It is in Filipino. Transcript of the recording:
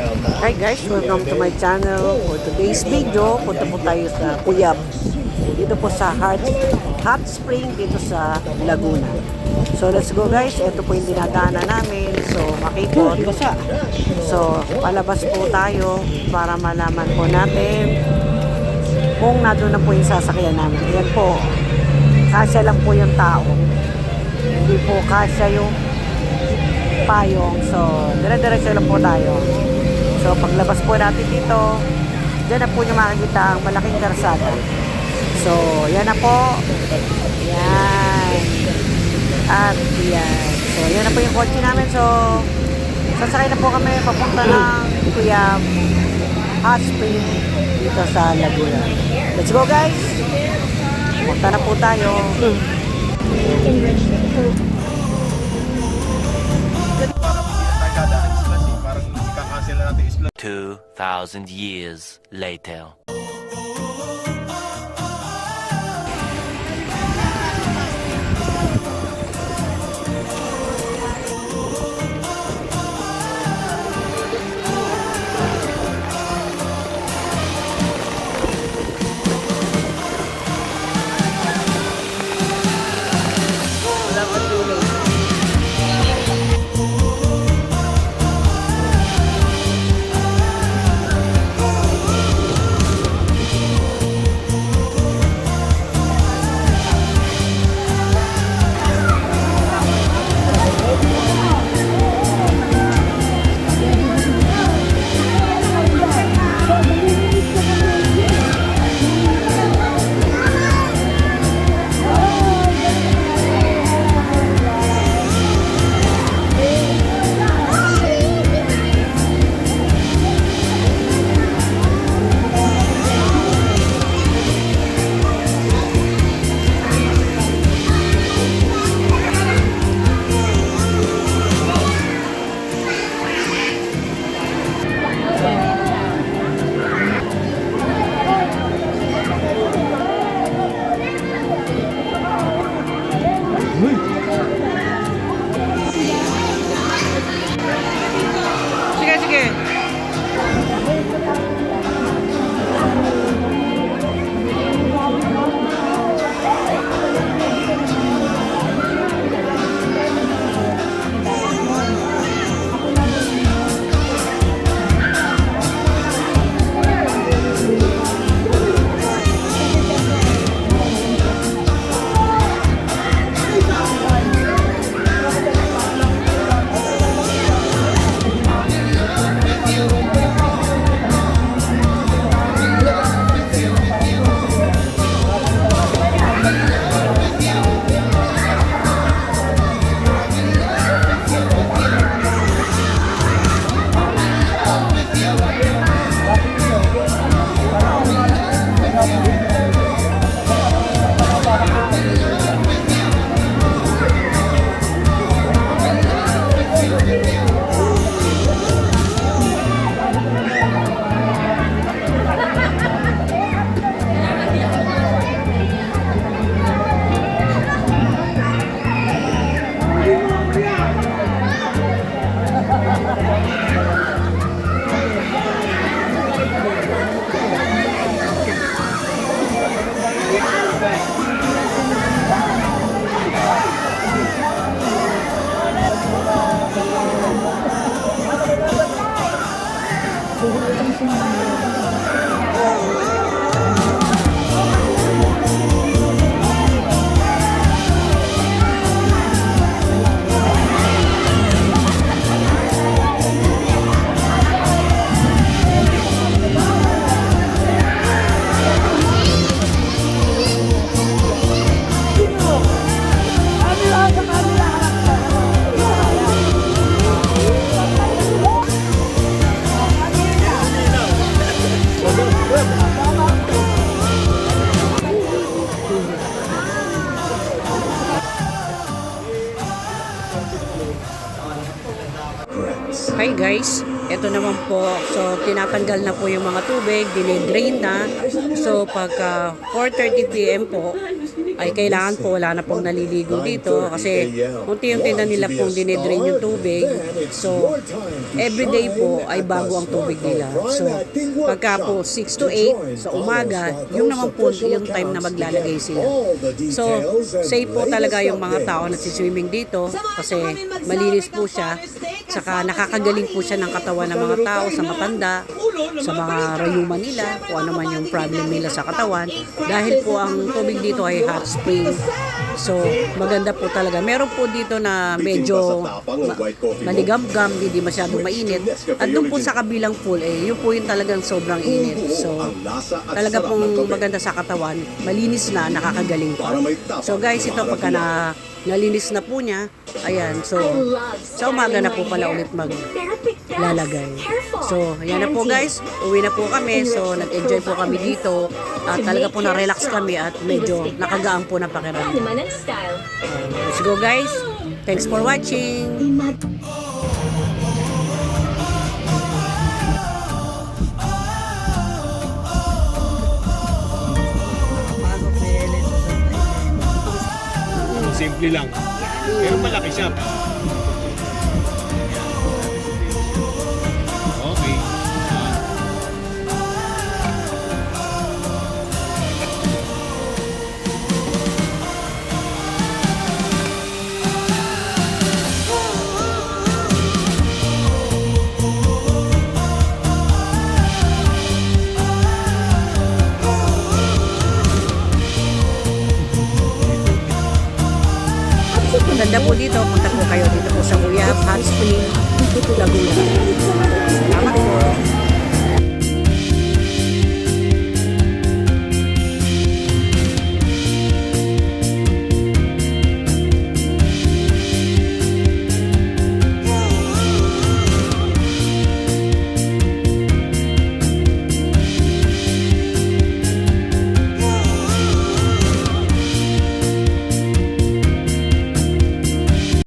Hi guys, welcome to my channel. For today's video, punta po tayo sa Cuyab. Dito po sa hot spring dito sa Laguna. So let's go guys. Ito po yung dinadaanan namin. So makikot. So palabas po tayo para malaman po natin kung nandun na po yung sasakyan namin. Yan po. Kasya lang po yung tao. Hindi po kasya yung payong. So dire-diretso lang po tayo. So paglabas po natin dito, dyan na po yung makikita ang malaking karsada. So yan na po. Yan. At yan. So yan na po yung kotse namin. So sasakay na po kami papunta ng Cuyab Hot Spring dito sa Laguna. Let's go guys. Punta na po tayo. 2,000 years later. Sige, sige. Hi guys, ito naman po. So tinatanggal na po yung mga tubig, dinidrain na. So pagka 4:30 PM po, ay kailangan po wala na pong naliligo dito kasi unti-unti na nila pong dinedrain yung tubig. So, everyday po ay bago ang tubig nila. So, pagka po 6 to 8 sa umaga, yung naman po yung time na maglalagay sila. So, safe po talaga yung mga tao na siswimming dito kasi malinis po siya. Saka nakakagaling po siya ng katawan ng mga tao sa matanda, sa mga rayuman nila, kung ano man yung problem nila sa katawan. Dahil po ang tubig dito ay hot spring. So, maganda po talaga. Meron po dito na medyo maligam-gam, hindi masyadong mainit. At doon po sa kabilang pool, yun po yung talagang sobrang init. So, talaga pong maganda sa katawan. Malinis na, nakakagaling po. So guys, ito pagka nalinis na po niya, ayan, so sa umaga na po pala ulit maglalagay. So, ayan na po guys, uwi na po kami. So, nag-enjoy po kami dito. At talaga po na-relax kami at medyo nakagaan po na pakiramdam. Let's go guys. Thanks for watching. Simple lang. Pero malaki siya. Okay. Maganda po dito. Punta po kayo dito po sa Cuyab Hot Spring, Laguna. Salamat po.